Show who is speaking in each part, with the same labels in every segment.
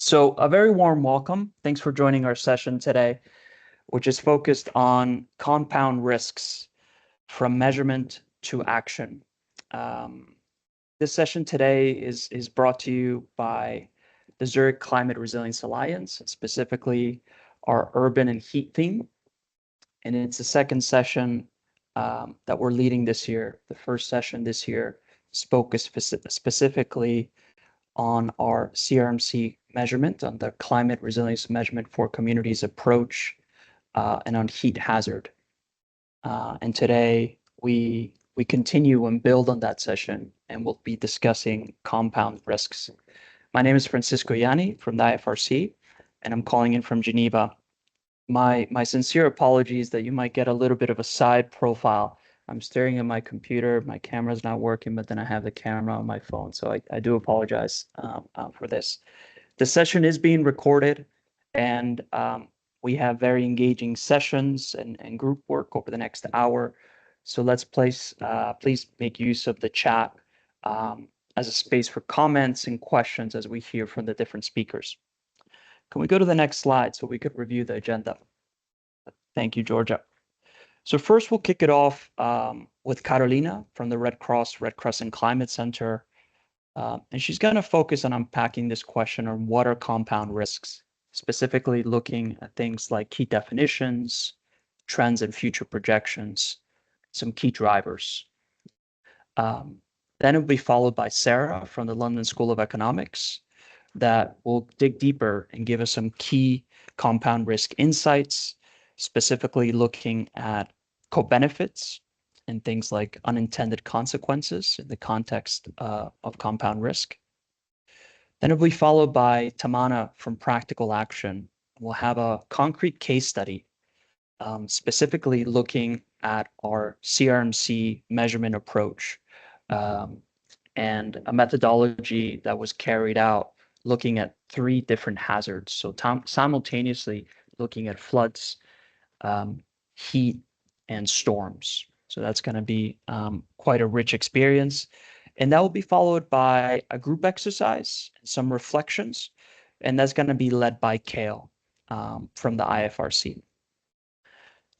Speaker 1: So a very warm welcome. Thanks for joining our session today, which is focused on compound risks from measurement to action. Um, this session today is brought to you by the Zurich Climate Resilience Alliance, specifically our urban and heat theme. And it's the second session that we're leading this year. The first session this year is focused specifically on our CRMC measurement, on the climate resilience measurement for communities approach, and on heat hazard. And today we continue and build on that session, and we'll be discussing compound risks. My name is Francisco Yanni from the IFRC, and I'm calling in from Geneva. My sincere apologies that you might get a little bit of a side profile. I'm staring at my computer, my camera's not working, but then I have the camera on my phone. So I do apologize for this. The session is being recorded, and we have very engaging sessions and group work over the next hour. So let's please make use of the chat as a space for comments and questions as we hear from the different speakers. Can we go to the next slide so we could review the agenda? Thank you, Georgia. So first, we'll kick it off with Carolina from the Red Crescent Climate Center. And she's going to focus on unpacking this question on what are compound risks, specifically looking at things like key definitions, trends and future projections, some key drivers. Then it'll be followed by Sarah from the London School of Economics that will dig deeper and give us some key compound risk insights, specifically looking at co-benefits and things like unintended consequences in the context of compound risk. Then it'll be followed by Tamana from Practical Action. We'll have a concrete case study, specifically looking at our CRMC measurement approach and a methodology that was carried out looking at 3 different hazards. So simultaneously looking at floods, heat, and storms. So that's going to be quite a rich experience. And that will be followed by a group exercise and some reflections. And that's going to be led by Kale from the IFRC.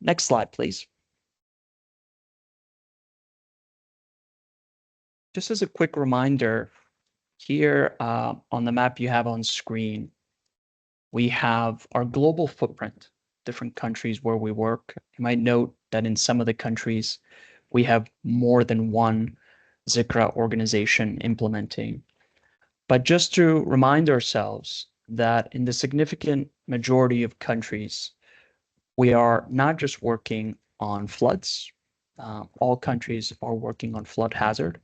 Speaker 1: Next slide, please. Just as a quick reminder, here on the map you have on screen, we have our global footprint, different countries where we work. You might note that in some of the countries, we have more than one ZICRA organization implementing. But just to remind ourselves that in the significant majority of countries, we are not just working on floods. All countries are working on flood hazard,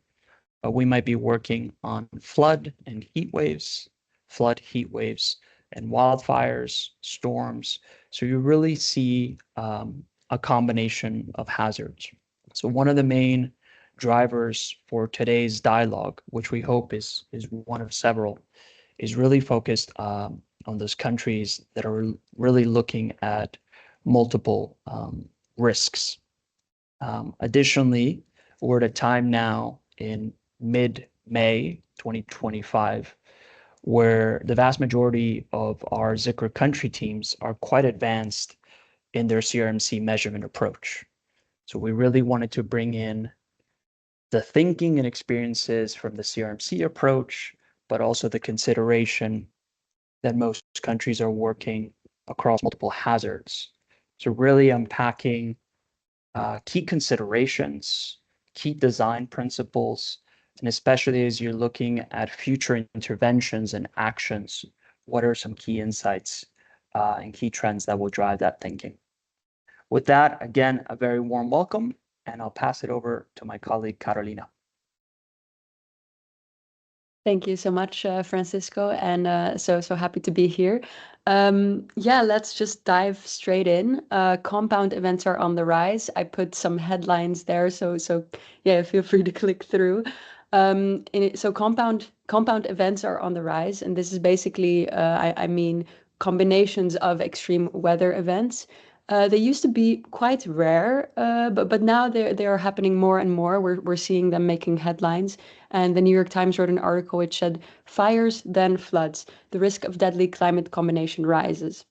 Speaker 1: but we might be working on flood and heat waves, and wildfires, storms. So you really see a combination of hazards. So one of the main drivers for today's dialogue, which we hope is one of several, is really focused on those countries that are really looking at multiple risks. Additionally, we're at a time now in mid-May 2025 where the vast majority of our ZICRA country teams are quite advanced in their CRMC measurement approach. So we really wanted to bring in the thinking and experiences from the CRMC approach, but also the consideration that most countries are working across multiple hazards. So really unpacking key considerations, key design principles, and especially as you're looking at future interventions and actions, what are some key insights and key trends that will drive that thinking? With that, again, a very warm welcome, and I'll pass it over to my colleague, Carolina.
Speaker 2: Thank you so much, Francisco, and so happy to be here. Yeah, let's just dive straight in. Compound events are on the rise. I put some headlines there, so yeah, feel free to click through. So compound events are on the rise, and this is basically, I mean, combinations of extreme weather events. They used to be quite rare, but now they are happening more and more. We're seeing them making headlines. And the New York Times wrote an article which said, "Fires, then floods. The risk of deadly climate combination rises."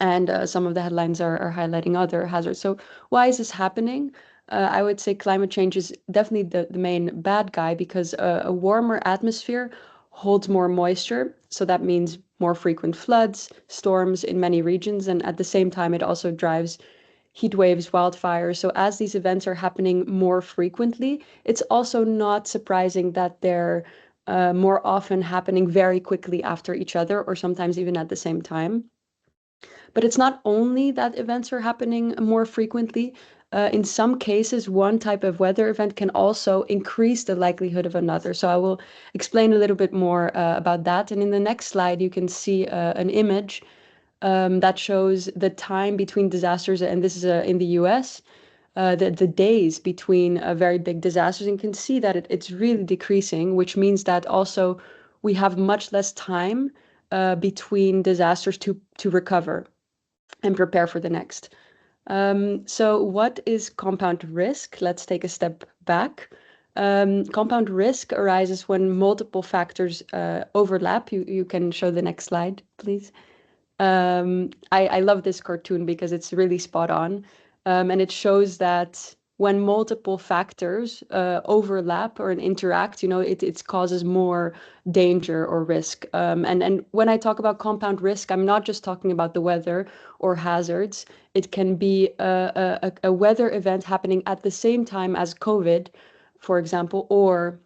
Speaker 2: And some of the headlines are highlighting other hazards. So why is this happening? I would say climate change is definitely the main bad guy because a warmer atmosphere holds more moisture. So that means more frequent floods, storms in many regions. And at the same time, it also drives heat waves, wildfires. So as these events are happening more frequently, it's also not surprising that they're more often happening very quickly after each other or sometimes even at the same time. But it's not only that events are happening more frequently. In some cases, one type of weather event can also increase the likelihood of another. So I will explain a little bit more about that. And in the next slide, you can see an image that shows the time between disasters, and this is in the US, the days between very big disasters. And you can see that it's really decreasing, which means that also we have much less time between disasters to recover and prepare for the next. So what is compound risk? Let's take a step back. Compound risk arises when multiple factors overlap. You can show the next slide, please. I love this cartoon because it's really spot on. And it shows that when multiple factors overlap or interact, it causes more danger or risk. And when I talk about compound risk, I'm not just talking about the weather or hazards. It can be a weather event happening at the same time as COVID, for example, or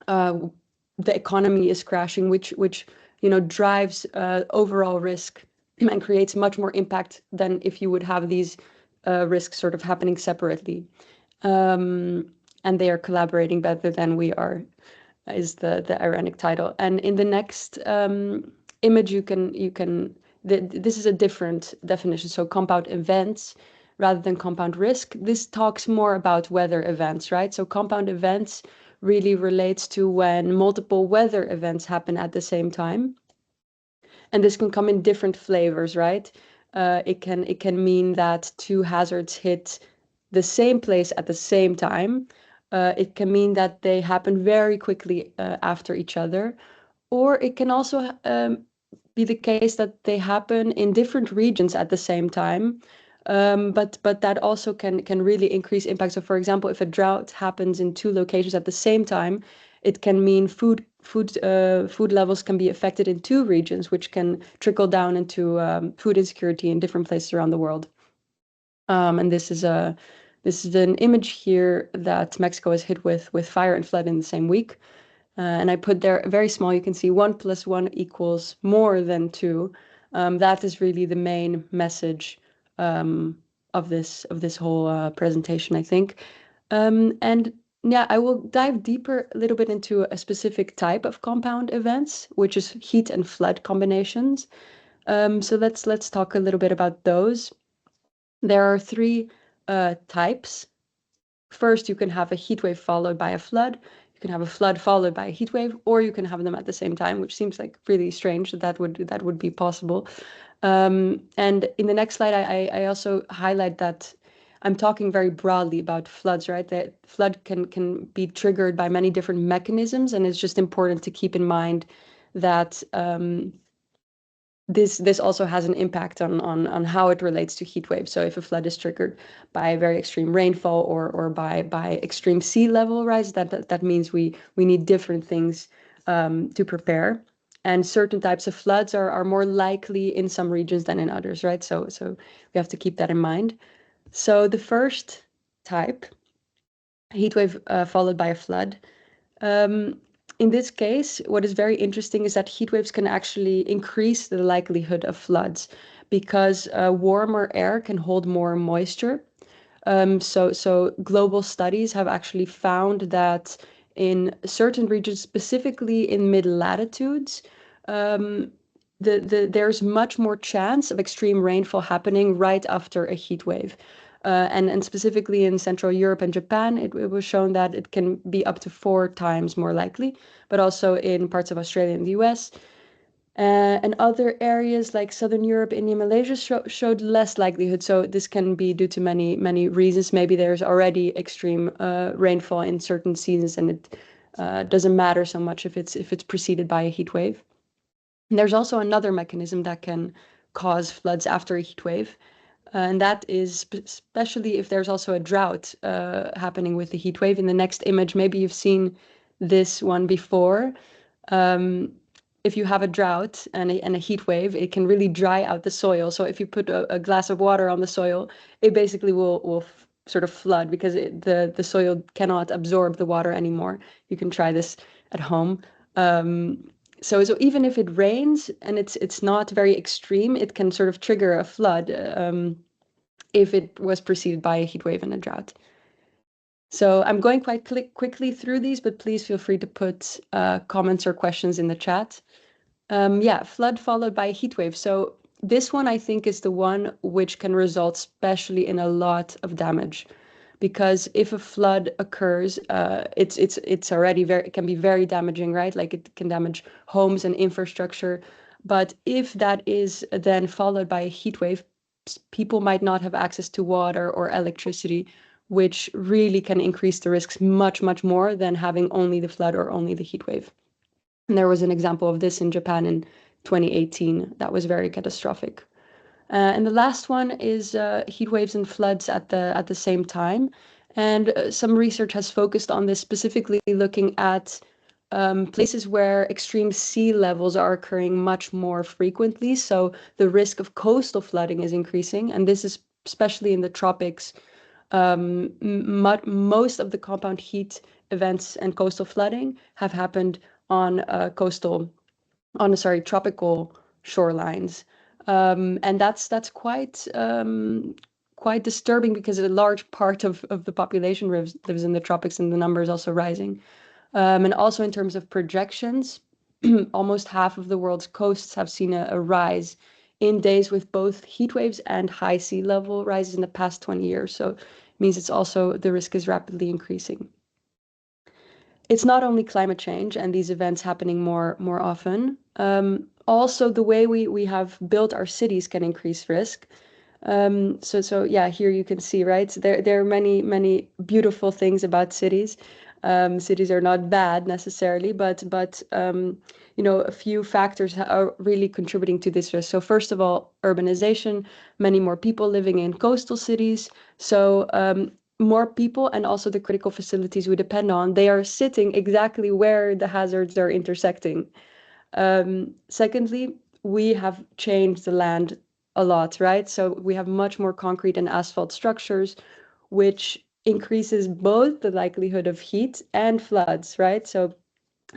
Speaker 2: uh, the economy is crashing, which drives overall risk and creates much more impact than if you would have these risks sort of happening separately. And they are collaborating better than we are, is the ironic title. And in the next image, this is a different definition. So compound events rather than compound risk. This talks more about weather events, right? So compound events really relates to when multiple weather events happen at the same time. And this can come in different flavors, right? It can mean that two hazards hit the same place at the same time. It can mean that they happen very quickly after each other, or it can also be the case that they happen in different regions at the same time. But that also can really increase impact. So, for example, if a drought happens in two locations at the same time, it can mean food levels can be affected in two regions, which can trickle down into food insecurity in different places around the world. And this is an image here that Mexico is hit with fire and flood in the same week. And I put there very small, you can see 1 + 1 equals more than 2. That is really the main message of this whole presentation, I think. And yeah, I will dive deeper a little bit into a specific type of compound events, which is heat and flood combinations. So let's talk a little bit about those. There are three types. First, you can have a heat wave followed by a flood. You can have a flood followed by a heat wave, or you can have them at the same time, which seems like really strange that would be possible. And in the next slide, I also highlight that I'm talking very broadly about floods, right? That flood can be triggered by many different mechanisms, and it's just important to keep in mind that this also has an impact on how it relates to heat waves. So if a flood is triggered by very extreme rainfall or by extreme sea level rise, that means we need different things to prepare. And certain types of floods are more likely in some regions than in others, right? So we have to keep that in mind. So the first type, heat wave followed by a flood. Um, in this case, what is very interesting is that heat waves can actually increase the likelihood of floods because warmer air can hold more moisture. So global studies have actually found that in certain regions, specifically in mid latitudes, um, there's much more chance of extreme rainfall happening right after a heat wave. And specifically in Central Europe and Japan, it was shown that it can be up to 4 times more likely, but also in parts of Australia and the US. And other areas like Southern Europe, India, Malaysia showed less likelihood. So this can be due to many reasons. Maybe there's already extreme rainfall in certain seasons, and it doesn't matter so much if it's preceded by a heat wave. And there's also another mechanism that can cause floods after a heat wave, and that is especially if there's also a drought happening with the heat wave. In the next image, maybe you've seen this one before. Um, if you have a drought and a heat wave, it can really dry out the soil. So if you put a glass of water on the soil, it basically will sort of flood because the soil cannot absorb the water anymore. You can try this at home. So even if it rains and it's not very extreme, it can sort of trigger a flood if it was preceded by a heat wave and a drought. So I'm going quite quickly through these, but please feel free to put comments or questions in the chat. Yeah, flood followed by a heat wave. So this one I think is the one which can result especially in a lot of damage, because if a flood occurs, it's already it can be very damaging, right? Like it can damage homes and infrastructure. But if that is then followed by a heat wave, people might not have access to water or electricity, which really can increase the risks much more than having only the flood or only the heat wave. And there was an example of this in Japan in 2018 that was very catastrophic. And the last one is heat waves and floods at the same time. And some research has focused on this, specifically looking at places where extreme sea levels are occurring much more frequently. So the risk of coastal flooding is increasing, and this is especially in the tropics. Most of the compound heat events and coastal flooding have happened on tropical shorelines. And that's quite disturbing because a large part of the population lives in the tropics, and the number is also rising. And also in terms of projections, almost half of the world's coasts have seen a rise in days with both heat waves and high sea level rises in the past 20 years. So it means the risk is rapidly increasing. It's not only climate change and these events happening more often. Also, the way we have built our cities can increase risk. So yeah, here you can see, right? There are many beautiful things about cities. Cities are not bad necessarily, but a few factors are really contributing to this risk. So first of all, urbanization, many more people living in coastal cities. So more people and also the critical facilities we depend on, they are sitting exactly where the hazards are intersecting. Secondly, we have changed the land a lot, right? So we have much more concrete and asphalt structures, which increases both the likelihood of heat and floods, right? So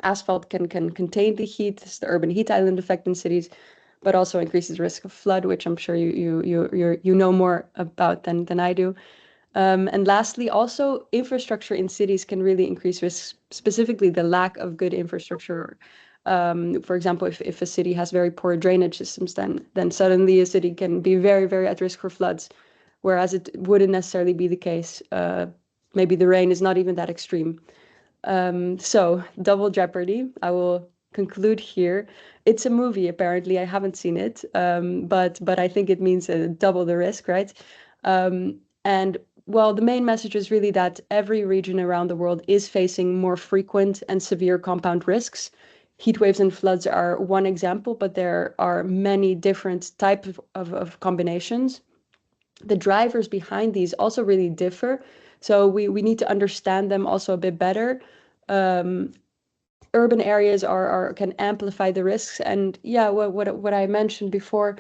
Speaker 2: asphalt can contain the heat, it's the urban heat island effect in cities, but also increases risk of flood, which I'm sure you know more about than I do. And lastly, also infrastructure in cities can really increase risk, specifically the lack of good infrastructure. For example, if a city has very poor drainage systems, then suddenly a city can be very at risk for floods, whereas it wouldn't necessarily be the case. Maybe the rain is not even that extreme. So double jeopardy. I will conclude here. It's a movie, apparently. I haven't seen it, but I think it means double the risk, right? And well, the main message is really that every region around the world is facing more frequent and severe compound risks. Heat waves and floods are one example, but there are many different types of combinations. The drivers behind these also really differ. So we need to understand them also a bit better. Urban areas can amplify the risks. And yeah, what I mentioned before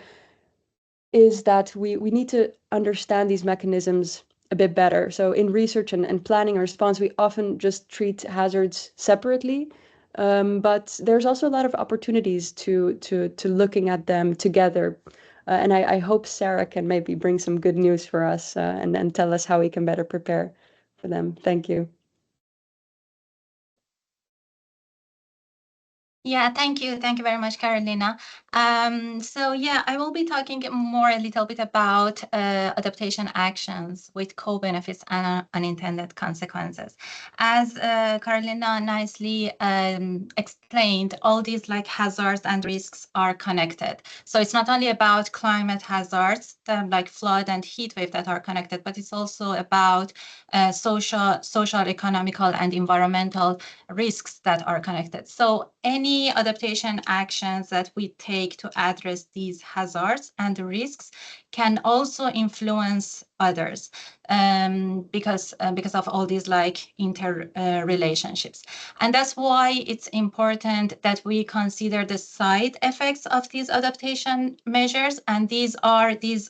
Speaker 2: is that we need to understand these mechanisms a bit better. So in research and planning and response, we often just treat hazards separately. But there's also a lot of opportunities to looking at them together. And I hope Sarah can maybe bring some good news for us and tell us how we can better prepare for them. Thank you.
Speaker 3: Yeah, thank you. Thank you very much, Carolina. So yeah, I will be talking a little bit about adaptation actions with co-benefits and unintended consequences. As Carolina nicely explained, all these like hazards and risks are connected. So it's not only about climate hazards like flood and heat wave that are connected, but it's also about social, economical, and environmental risks that are connected. So any adaptation actions that we take to address these hazards and risks can also influence others because of all these like relationships. And that's why it's important that we consider the side effects of these adaptation measures. And these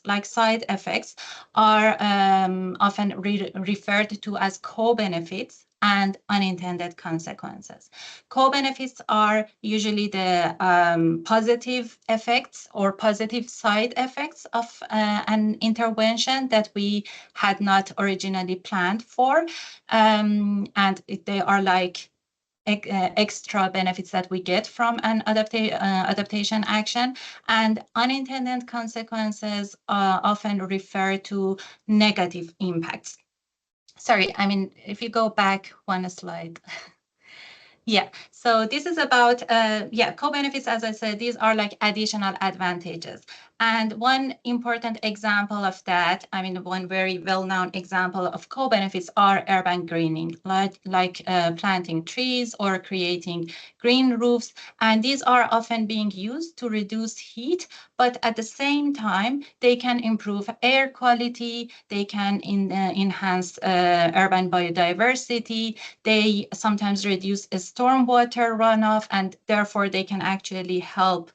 Speaker 3: like side effects are often referred to as co-benefits and unintended consequences. Co-benefits are usually the positive effects or positive side effects of an intervention that we had not originally planned for. And they are like extra benefits that we get from an adaptation action. And unintended consequences often refer to negative impacts. Sorry, I mean, if you go back one slide. Yeah, so this is about, co-benefits, as I said, these are like additional advantages. And one important example of that, I mean, one very well-known example of co-benefits are urban greening, like planting trees or creating green roofs. And these are often being used to reduce heat, but at the same time, they can improve air quality, they can enhance urban biodiversity, they sometimes reduce stormwater runoff, and therefore they can actually help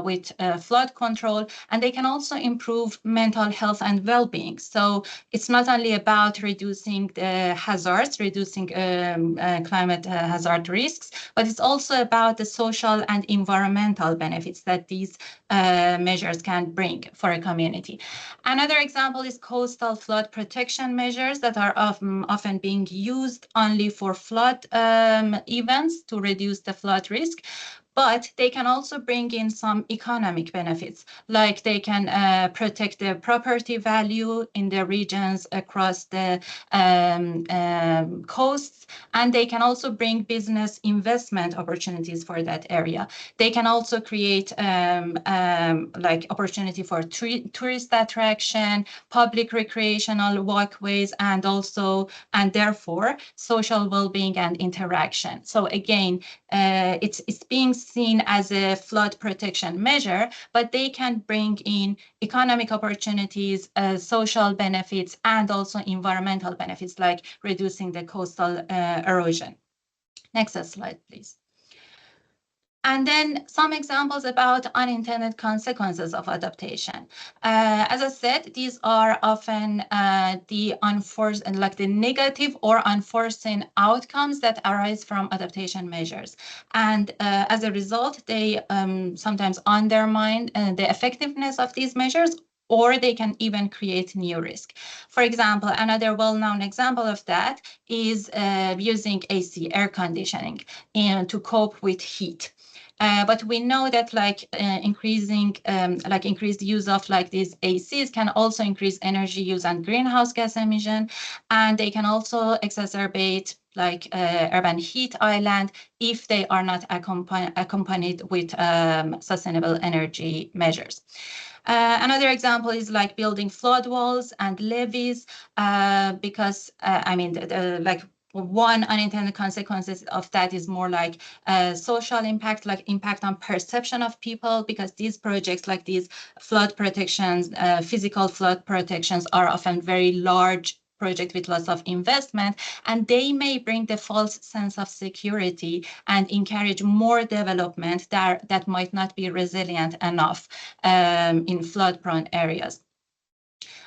Speaker 3: with flood control, and they can also improve mental health and well-being. So it's not only about reducing the hazards, reducing climate hazard risks, but it's also about the social and environmental benefits that these measures can bring for a community. Another example is coastal flood protection measures that are often being used only for flood events to reduce the flood risk. But they can also bring in some economic benefits, like they can protect the property value in the regions across the coasts, and they can also bring business investment opportunities for that area. They can also create like opportunity for tourist attraction, public recreational walkways, and therefore social well-being and interaction. So again, it's being seen as a flood protection measure, but they can bring in economic opportunities, social benefits, and also environmental benefits like reducing the coastal erosion. Next slide, please. And then some examples about unintended consequences of adaptation. As I said, these are often the unforced and like the negative or unforeseen outcomes that arise from adaptation measures. And as a result, they sometimes undermine the effectiveness of these measures, or they can even create new risk. For example, another well-known example of that is using AC, air conditioning, to cope with heat. But we know that increased use of like these ACs can also increase energy use and greenhouse gas emission, and they can also exacerbate like urban heat island if they are not accompanied with sustainable energy measures. Another example is like building flood walls and levees, because I mean, like one unintended consequences of that is more like social impact, like impact on perception of people, because these projects like these flood protections, physical flood protections are often very large project with lots of investment, and they may bring the false sense of security and encourage more development that might not be resilient enough in flood-prone areas.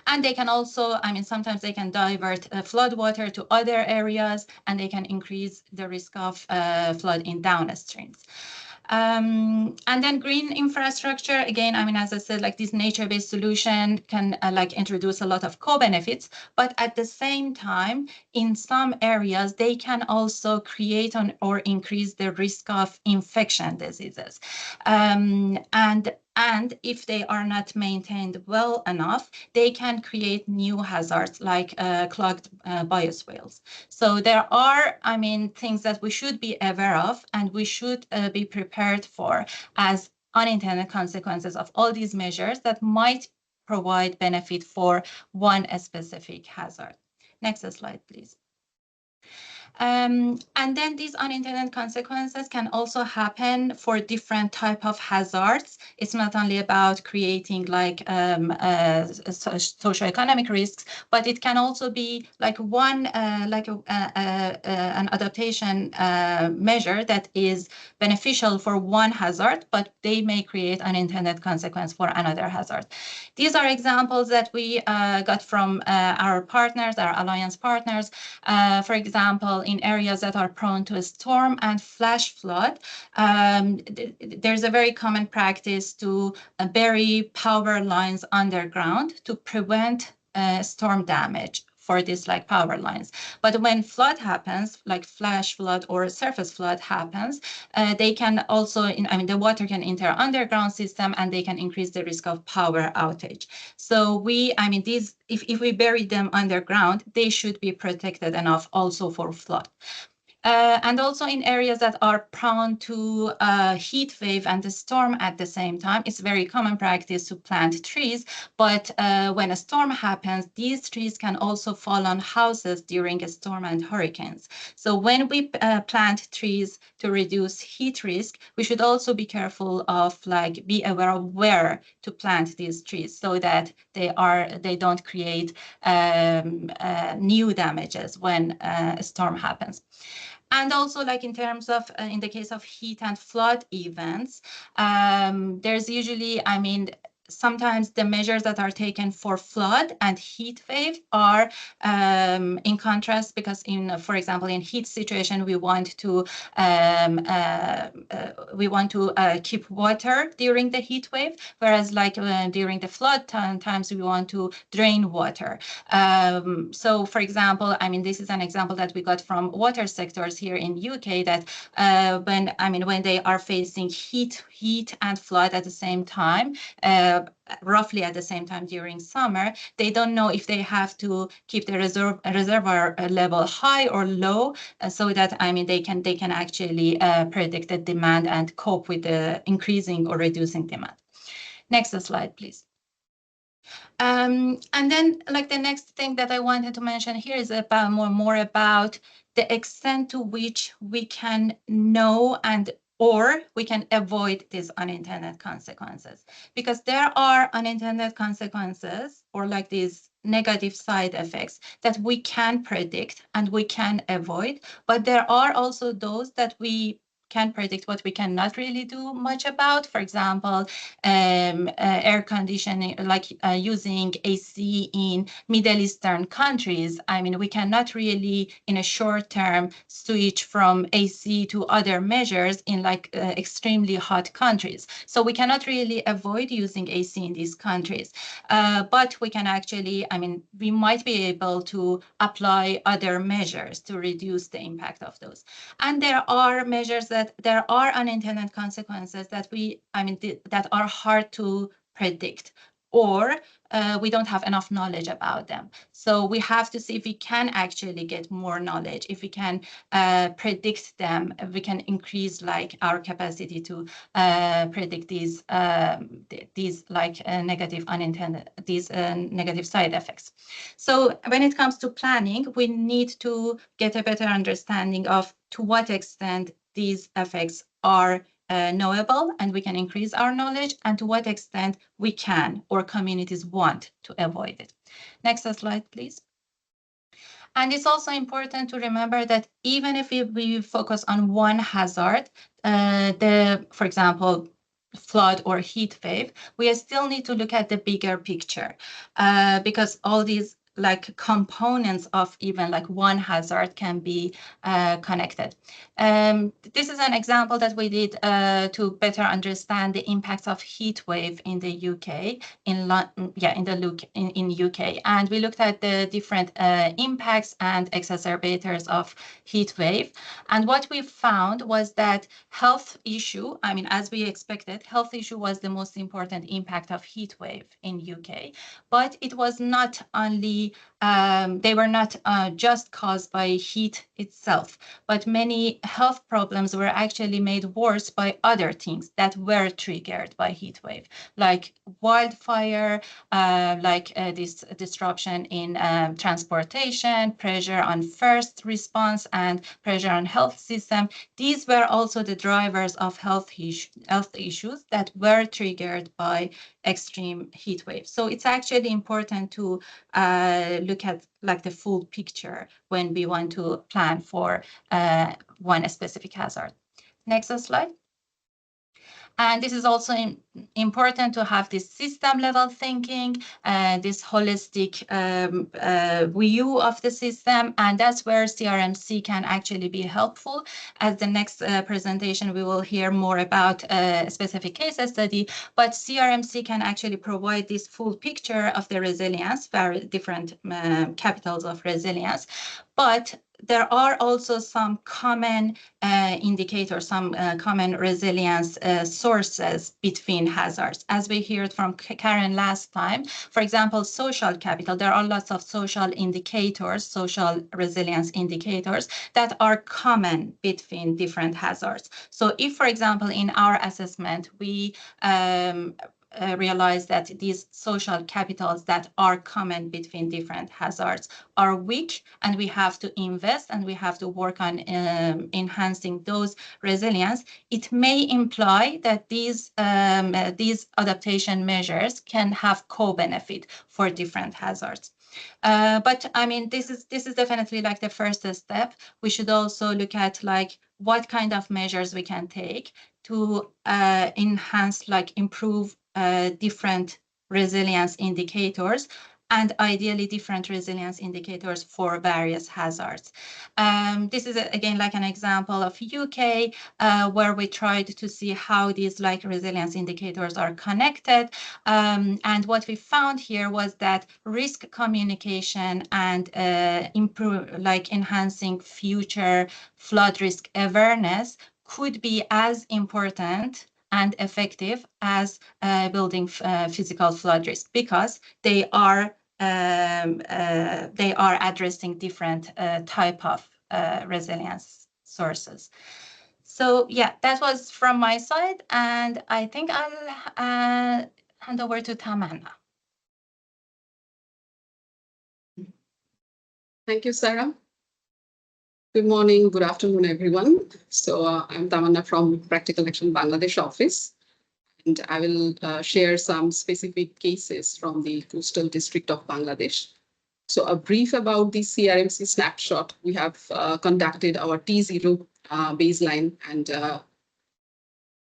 Speaker 3: And they can also, I mean, sometimes they can divert flood water to other areas, and they can increase the risk of flood in downstreams. And then green infrastructure, again, I mean, as I said, like this nature-based solution can like introduce a lot of co-benefits, but at the same time, in some areas, they can also create or increase the risk of infection diseases. And And if they are not maintained well enough, they can create new hazards like clogged bioswales. So there are, I mean, things that we should be aware of and we should be prepared for as unintended consequences of all these measures that might provide benefit for one specific hazard. Next slide, please. And then these unintended consequences can also happen for different type of hazards. It's not only about creating like socioeconomic risks, but it can also be like one an adaptation measure that is beneficial for one hazard, but they may create unintended consequence for another hazard. These are examples that we got from our partners, our alliance partners. For example, in areas that are prone to a storm and flash flood, there's a very common practice to bury power lines underground to prevent storm damage for these like power lines. But when flood happens, like flash flood or surface flood happens, they can also, the water can enter underground system and they can increase the risk of power outage. So if we bury them underground, they should be protected enough also for flood. And also in areas that are prone to heat wave and a storm at the same time, it's very common practice to plant trees. But when a storm happens, these trees can also fall on houses during a storm and hurricanes. So when we plant trees to reduce heat risk, we should also be careful of be aware of where to plant these trees so that they don't create new damages when a storm happens. And also, like in terms of, in the case of heat and flood events, there's usually, sometimes the measures that are taken for flood and heat wave are in contrast, because for example, in heat situation, we want to keep water during the heat wave, whereas during the flood times we want to drain water. So for example, this is an example that we got from water sectors here in UK, that when they are facing heat and flood at the same time, roughly at the same time during summer, they don't know if they have to keep the reservoir level high or low, so that they can actually predict the demand and cope with the increasing or reducing demand. Next slide, please. And then the next thing that I wanted to mention here is about more about the extent to which we can know or we can avoid these unintended consequences, because there are unintended consequences or these negative side effects that we can predict and we can avoid, but there are also those that we can predict but we cannot really do much about. For example, air conditioning, using AC in Middle Eastern countries. We cannot really in a short term switch from AC to other measures in extremely hot countries. So we cannot really avoid using AC in these countries, but we can actually, we might be able to apply other measures to reduce the impact of those. And there are measures that there are unintended consequences that that are hard to predict, or we don't have enough knowledge about them. So we have to see if we can actually get more knowledge, if we can predict them, if we can increase our capacity to predict these negative side effects. So when it comes to planning, we need to get a better understanding of to what extent these effects are knowable and we can increase our knowledge, and to what extent we can or communities want to avoid it. Next slide, please. And it's also important to remember that even if we focus on one hazard, for example, flood or heat wave, we still need to look at the bigger picture, because all these like components of even like one hazard can be connected. This is an example that we did to better understand the impacts of heat wave in the UK, in UK, and we looked at the different impacts and exacerbators of heat wave. And what we found was that health issue, I mean, as we expected, health issue was the most important impact of heat wave in UK, but it was not only, they were not just caused by heat itself, but many health problems were actually made worse by other things that were triggered by heat wave, like wildfire, this disruption in transportation, pressure on first response, and pressure on health system. These were also the drivers of health issues that were triggered by extreme heat waves. So it's actually important to look at like the full picture when we want to plan for one specific hazard. Next slide. And this is also important to have this system level thinking, this holistic view of the system. And that's where CRMC can actually be helpful. As the next presentation, we will hear more about a specific case study, but CRMC can actually provide this full picture of the resilience, very different capitals of resilience. But there are also some common indicators, some common resilience sources between hazards. As we heard from Karen last time, for example, social capital, there are lots of social indicators, social resilience indicators that are common between different hazards. So if, for example, in our assessment, we realize that these social capitals that are common between different hazards are weak, and we have to invest and we have to work on enhancing those resilience, it may imply that these adaptation measures can have co-benefit for different hazards. But I mean, this is definitely like the first step. We should also look at like what kind of measures we can take to enhance, like improve different resilience indicators, and ideally different resilience indicators for various hazards. This is again like an example of UK where we tried to see how these like resilience indicators are connected. And what we found here was that risk communication and enhancing future flood risk awareness could be as important and effective as building physical flood risk, because they are addressing different type of resilience sources. So yeah, that was from my side, and I think I'll hand over to Tamanna.
Speaker 4: Thank you, Sarah. Good morning, good afternoon, everyone. So I'm Tamanna from Practical Action Bangladesh office, and I will share some specific cases from the coastal district of Bangladesh. So a brief about the CRMC snapshot. We have conducted our T0 baseline, and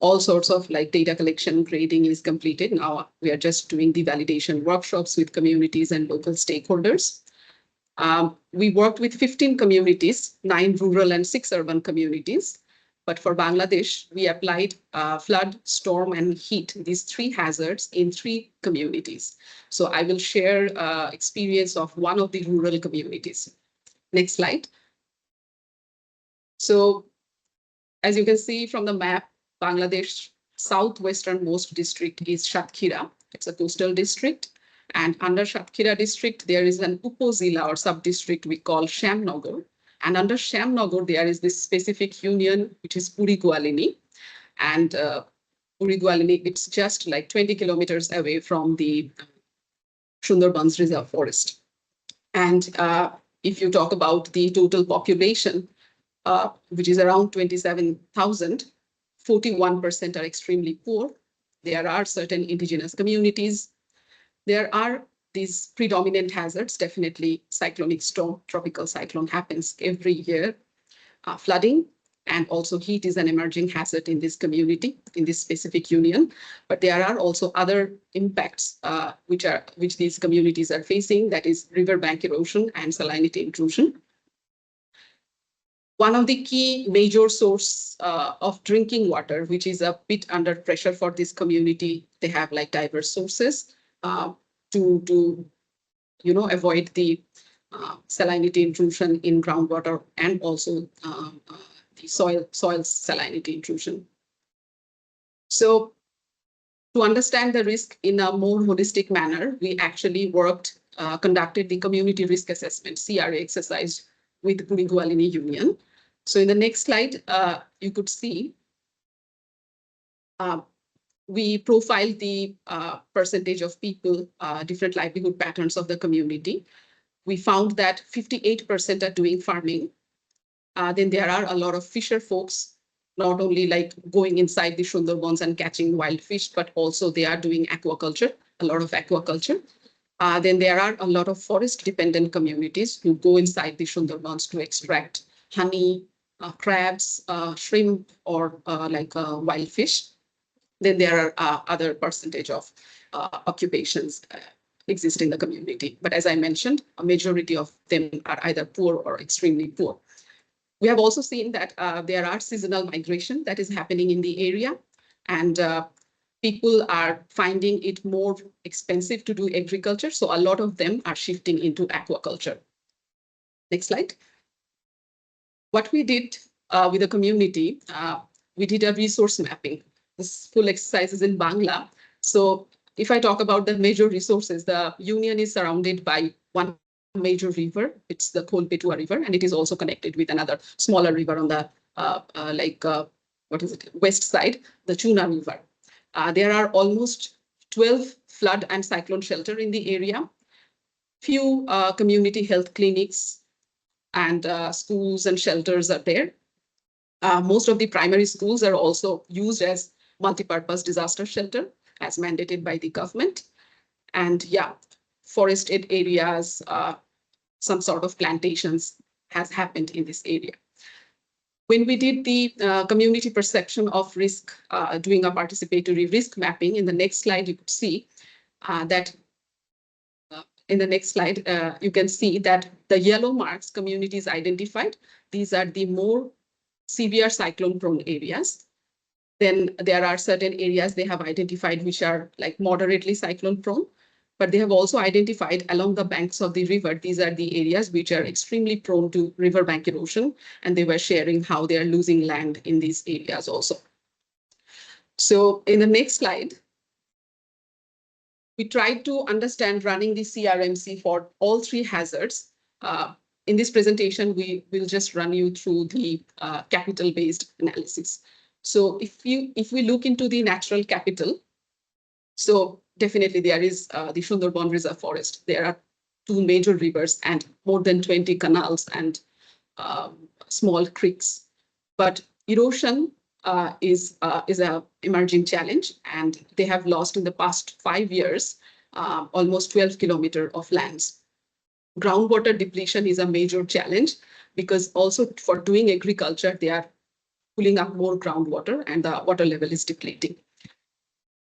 Speaker 4: all sorts of like data collection, grading is completed. Now we are just doing the validation workshops with communities and local stakeholders. We worked with 15 communities, 9 rural and 6 urban communities. But for Bangladesh, we applied flood, storm, and heat, these 3 hazards in 3 communities. So I will share experience of one of the rural communities. Next slide. So as you can see from the map, Bangladesh southwesternmost district is Satkhira. It's a coastal district. And under Satkhira district, there is an upozila or sub-district we call Shamnagar. And under Shamnagar, there is this specific union, which is Puri Gwalini. And Puri Gwalini, it's just like 20 kilometers away from the Sundarbans Reserve Forest. And if you talk about the total population, which is around 27,000, 41% are extremely poor. There are certain indigenous communities. There are these predominant hazards, definitely cyclonic storm, tropical cyclone happens every year, flooding, And also heat is an emerging hazard in this community, in this specific union. But there are also other impacts which these communities are facing, that is riverbank erosion and salinity intrusion. One of the key major source of drinking water, which is a bit under pressure for this community, they have like diverse sources to avoid the salinity intrusion in groundwater and also the soil salinity intrusion. So to understand the risk in a more holistic manner, we actually conducted the community risk assessment, CRA exercise with Gurigualini Union. So in the next slide, you could see we profiled the percentage of people, different livelihood patterns of the community. We found that 58% are doing farming. Then there are a lot of fisher folks, not only like going inside the Sundarbans and catching wild fish, but also they are doing aquaculture, a lot of aquaculture. Then there are a lot of forest-dependent communities who go inside the Sundarbans to extract honey, crabs, shrimp, or wild fish. Then there are other percentage of occupations exist in the community. But as I mentioned, a majority of them are either poor or extremely poor. We have also seen that there are seasonal migration that is happening in the area, and people are finding it more expensive to do agriculture. So a lot of them are shifting into aquaculture. Next slide. What we did with the community, we did a resource mapping. This full exercise is in Bangla. So if I talk about the major resources, the union is surrounded by one major river. It's the Kolpetua River, and it is also connected with another smaller river on the west side, the Chuna River. There are almost 12 flood and cyclone shelter in the area. Few community health clinics and schools and shelters are there. Most of the primary schools are also used as multi-purpose disaster shelter as mandated by the government. And yeah, forested areas, some sort of plantations has happened in this area. When we did the community perception of risk, doing a participatory risk mapping, in the next slide, you could see that in the next slide, you can see that the yellow marks communities identified. These are the more severe cyclone prone areas. Then there are certain areas they have identified which are like moderately cyclone prone, but they have also identified along the banks of the river. These are the areas which are extremely prone to riverbank erosion, and they were sharing how they are losing land in these areas also. So in the next slide, we tried to understand running the CRMC for all three hazards. In this presentation, we will just run you through the capital-based analysis. So if we look into the natural capital, so definitely there is the Sundarban Reserve Forest. There are 2 major rivers and more than 20 canals and small creeks. But erosion is an emerging challenge, and they have lost in the past 5 years almost 12 kilometers of lands. Groundwater depletion is a major challenge because also for doing agriculture, they are pulling up more groundwater and the water level is depleting.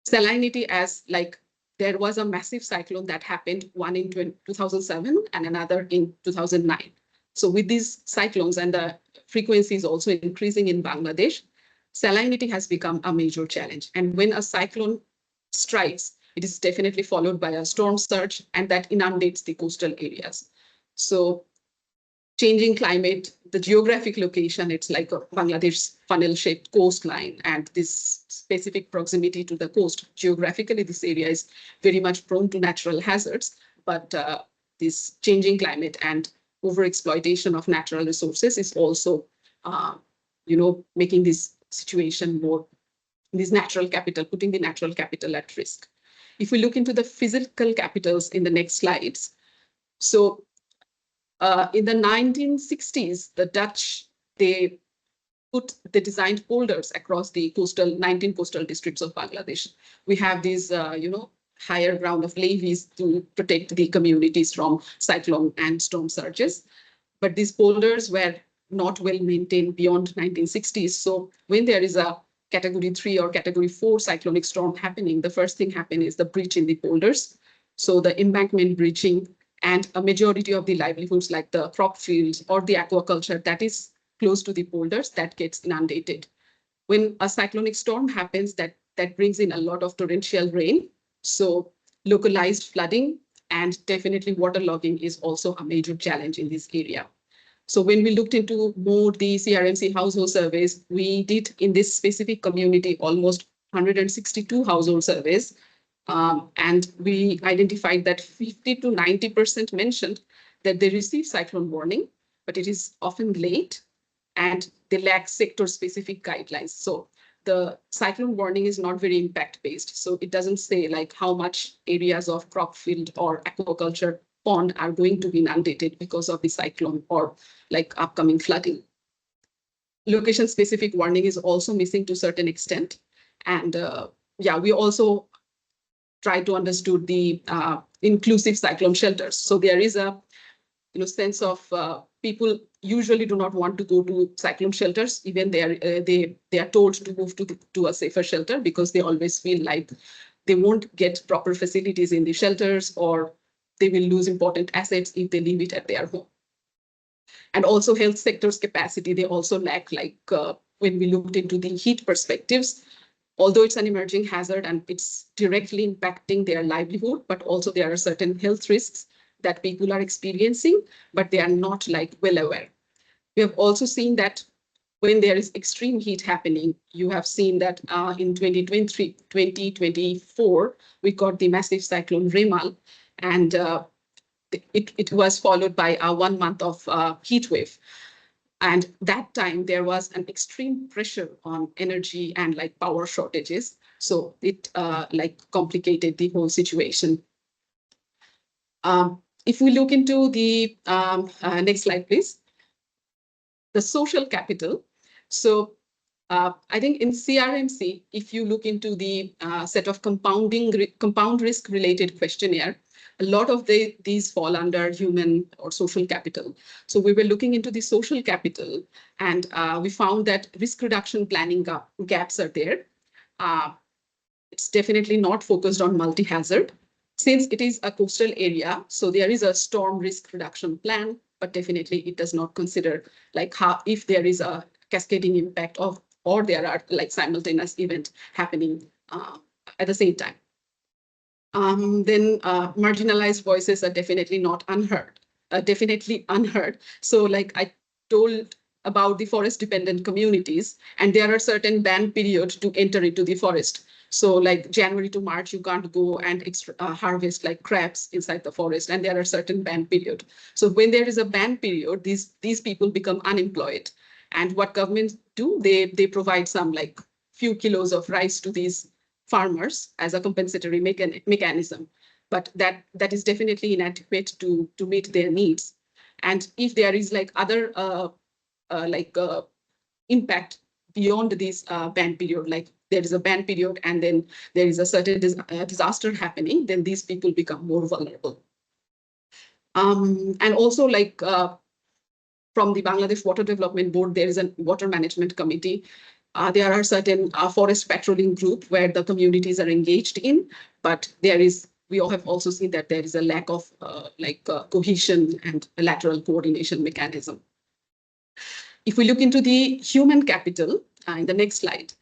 Speaker 4: Salinity, as like there was a massive cyclone that happened, one in 2007 and another in 2009. So with these cyclones and the frequency is also increasing in Bangladesh, salinity has become a major challenge. And when a cyclone strikes, it is definitely followed by a storm surge, and that inundates the coastal areas. So changing climate, the geographic location, it's like a Bangladesh funnel-shaped coastline, and this specific proximity to the coast. Geographically, this area is very much prone to natural hazards, but this changing climate and overexploitation of natural resources is also, making this situation more, this natural capital, putting the natural capital at risk. If we look into the physical capitals in the next slides, so in the 1960s, the Dutch, they designed polders across the 19 coastal districts of Bangladesh. We have these, higher ground of levees to protect the communities from cyclone and storm surges. But these polders were not well maintained beyond 1960s. So when there is a Category 3 or Category 4 cyclonic storm happening, the first thing happen is the breach in the polders. So the embankment breaching, and a majority of the livelihoods like the crop fields or the aquaculture that is close to the polders, that gets inundated. When a cyclonic storm happens, that brings in a lot of torrential rain. So localized flooding and definitely waterlogging is also a major challenge in this area. So when we looked into more the CRMC household surveys, we did in this specific community almost 162 household surveys. And we identified that 50 to 90% mentioned that they receive cyclone warning, but it is often late and they lack sector-specific guidelines. So the cyclone warning is not very impact-based. So it doesn't say like how much areas of crop field or aquaculture pond are going to be inundated because of the cyclone or like upcoming flooding. Location-specific warning is also missing to a certain extent. And yeah, we also try to understand the inclusive cyclone shelters. So there is a sense of people usually do not want to go to cyclone shelters, even they are told to move to a safer shelter because they always feel like they won't get proper facilities in the shelters or they will lose important assets if they leave it at their home. And also health sector's capacity, they also lack, like when we looked into the heat perspectives, although it's an emerging hazard and it's directly impacting their livelihood, but also there are certain health risks that people are experiencing, but they are not like well aware. We have also seen that when there is extreme heat happening, you have seen that in 2024, we got the massive cyclone Remal, and it was followed by a 1 month of heat wave. And that time there was an extreme pressure on energy and like power shortages. So it like complicated the whole situation. If we look into the next slide, please. The social capital. So I think in CRMC, if you look into the set of compound risk related questionnaire, a lot of these fall under human or social capital. So we were looking into the social capital and we found that risk reduction planning gaps are there. It's definitely not focused on multi-hazard. Since it is a coastal area, so there is a storm risk reduction plan, but definitely it does not consider like how if there is a cascading impact of or there are like simultaneous event happening at the same time. Then marginalized voices are definitely not unheard, definitely unheard. So like I told about the forest dependent communities, and there are certain ban periods to enter into the forest. So like January to March, you can't go and harvest like crabs inside the forest, and there are certain ban period. So when there is a ban period, these people become unemployed. And what governments do, they provide some like few kilos of rice to these farmers as a compensatory mechanism. But that is definitely inadequate to meet their needs. And if there is like other impact beyond this ban period, like there is a ban period and then there is a certain disaster happening, then these people become more vulnerable. And also like from the Bangladesh Water Development Board, there is a water management committee. There are certain forest patrolling group where the communities are engaged in, but we all have also seen that there is a lack of cohesion and a lateral coordination mechanism. If we look into the human capital in the next slide,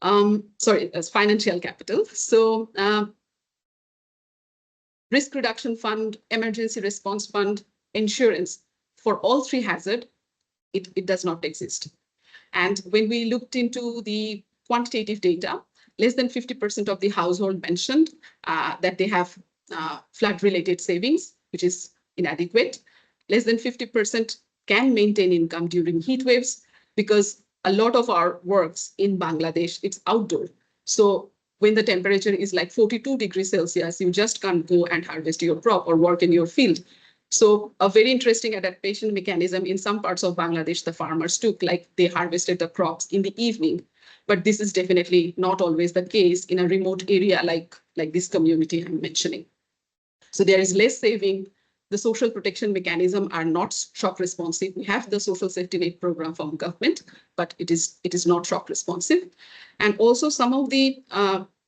Speaker 4: as financial capital. So risk reduction fund, emergency response fund, insurance for all three hazards, it does not exist. And when we looked into the quantitative data, less than 50% of the household mentioned that they have flood-related savings, which is inadequate. Less than 50% can maintain income during heat waves because a lot of our works in Bangladesh, it's outdoor. So when the temperature is like 42 degrees Celsius, you just can't go and harvest your crop or work in your field. So a very interesting adaptation mechanism in some parts of Bangladesh, the farmers took, like they harvested the crops in the evening. But this is definitely not always the case in a remote area like this community I'm mentioning. So there is less saving. the social protection mechanism are not shock responsive. We have the social safety net program from government, but it is not shock responsive. And also some of the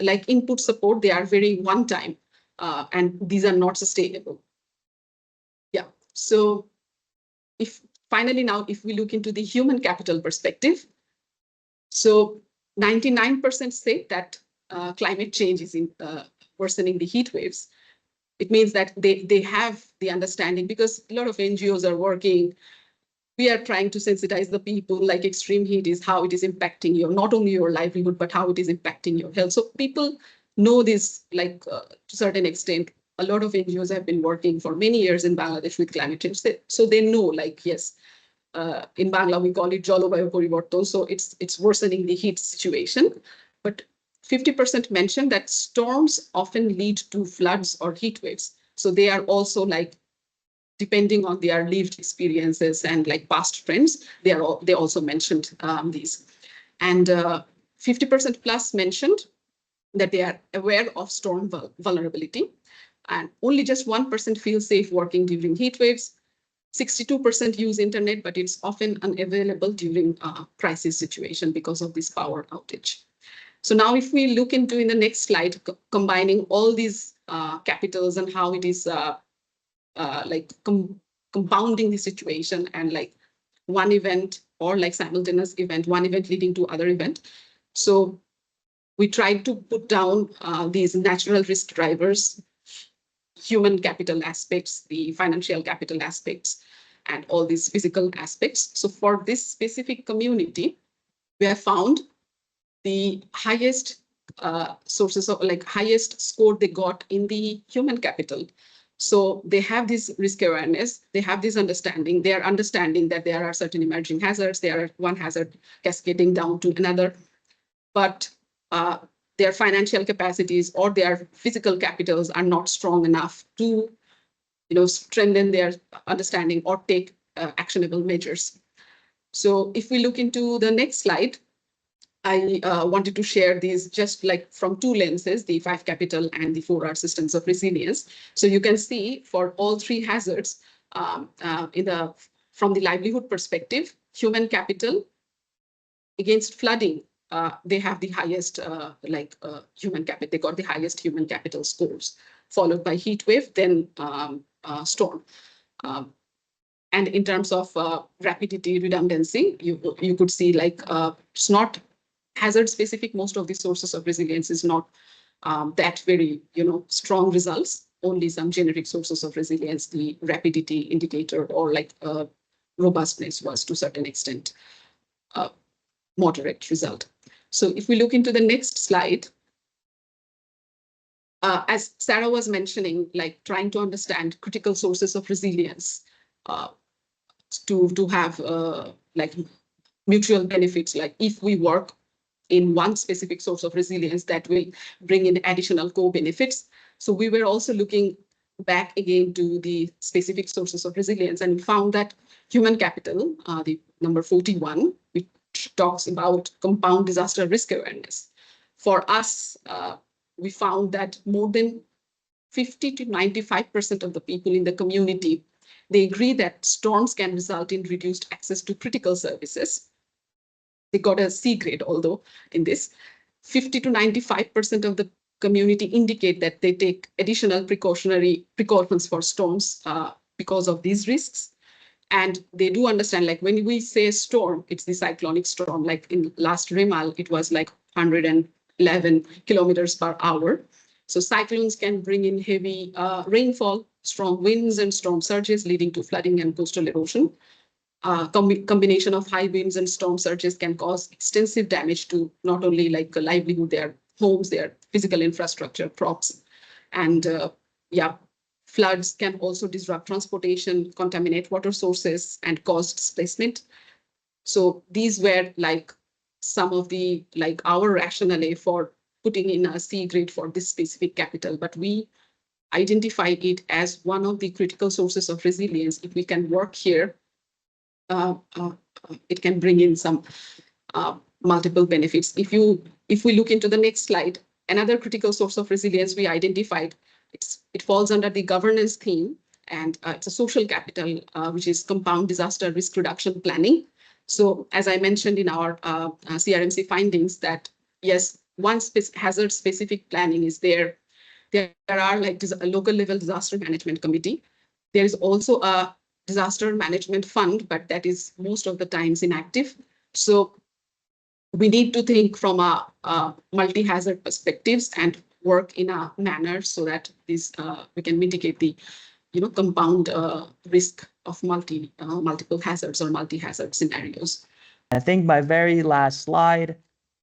Speaker 4: like input support, they are very one time, and these are not sustainable. Yeah. So if finally now, if we look into the human capital perspective, so 99% say that climate change is worsening the heat waves. It means that they have the understanding, because a lot of NGOs are working. We are trying to sensitize the people, like extreme heat is how it is impacting your, not only your livelihood, but how it is impacting your health. So people know this, like to a certain extent. A lot of NGOs have been working for many years in Bangladesh with climate change. So they know, like, yes, in Bangla, we call it Jalabayu Poriborton. So it's worsening the heat situation. But 50% mentioned that storms often lead to floods or heat waves. So they are also, like, depending on their lived experiences and like past trends, they also mentioned these. And 50% plus mentioned that they are aware of storm vulnerability. And only just 1% feel safe working during heat waves. 62% use internet, but it's often unavailable during crisis situation because of this power outage. So now if we look into in the next slide, combining all these capitals and how it is like compounding the situation, and like one event or like simultaneous event, one event leading to other event. So we tried to put down these natural risk drivers, human capital aspects, the financial capital aspects, and all these physical aspects. So for this specific community, we have found the highest sources of, like, highest score they got in the human capital. So they have this risk awareness, they have this understanding, they are understanding that there are certain emerging hazards, there are one hazard cascading down to another, but their financial capacities or their physical capitals are not strong enough to, strengthen their understanding or take actionable measures. So if we look into the next slide, I wanted to share these just like from two lenses, the 5 capital and the 4R systems of resilience. So you can see for all three hazards, from the livelihood perspective, human capital against flooding, they have the highest human capital. They got the highest human capital scores, followed by heat wave, then storm. And in terms of rapidity, redundancy, you could see, like, it's not hazard specific. Most of the sources of resilience is not that very, strong results. Only some generic sources of resilience, the rapidity indicator or like robustness was to a certain extent moderate result. So if we look into the next slide, as Sarah was mentioning, like trying to understand critical sources of resilience to have like mutual benefits, like if we work in one specific source of resilience, that will bring in additional co-benefits. So we were also looking back again to the specific sources of resilience, and we found that human capital, the number 41, which talks about compound disaster risk awareness. For us, we found that more than 50 to 95% of the people in the community, they agree that storms can result in reduced access to critical services. They got a C grade, although in this, 50 to 95% of the community indicate that they take additional precautions for storms because of these risks. And they do understand, like when we say storm, it's the cyclonic storm. Like in last Rimal, it was like 111 kilometers per hour. So cyclones can bring in heavy rainfall, strong winds and storm surges leading to flooding and coastal erosion. Combination of high winds and storm surges can cause extensive damage to not only like livelihood, their homes, their physical infrastructure, crops, and floods can also disrupt transportation, contaminate water sources, and cause displacement. So these were like some of the our rationale for putting in a C grade for this specific capital, but we identified it as one of the critical sources of resilience. If we can work here, it can bring in some multiple benefits. If we look into the next slide, another critical source of resilience we identified, it falls under the governance theme, and it's a social capital, which is compound disaster risk reduction planning. So as I mentioned in our CRMC findings that, yes, one hazard-specific planning is there. There are like a local level disaster management committee. There is also a disaster management fund, but that is most of the times inactive. So we need to think from a multi-hazard perspectives and work in a manner so that this we can mitigate the compound risk of multiple hazards or multi-hazard scenarios.
Speaker 1: I think my very last slide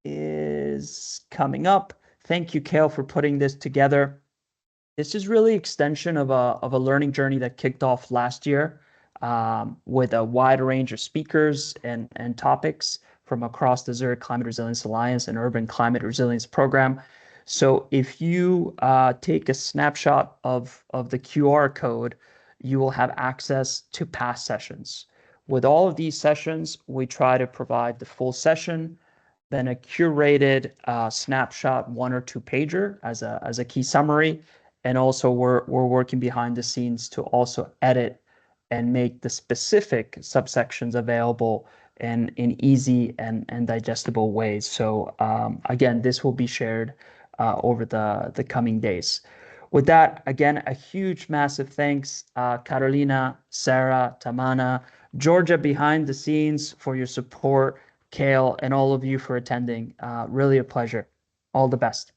Speaker 1: is coming up. Thank you, Kale, for putting this together. This is really extension of a learning journey that kicked off last year with a wide range of speakers and topics from across the Zurich Climate Resilience Alliance and Urban Climate Resilience Program. So if you take a snapshot of the QR code, you will have access to past sessions. With all of these sessions, we try to provide the full session, then a curated snapshot 1 or 2 pager as a key summary. And also we're working behind the scenes to also edit and make the specific subsections available in easy and digestible ways. So again, this will be shared over the coming days. With that, again, a huge, massive thanks, Carolina, Sarah, Tamana, Georgia behind the scenes for your support, Kale, and all of you for attending. Really a pleasure. All the best.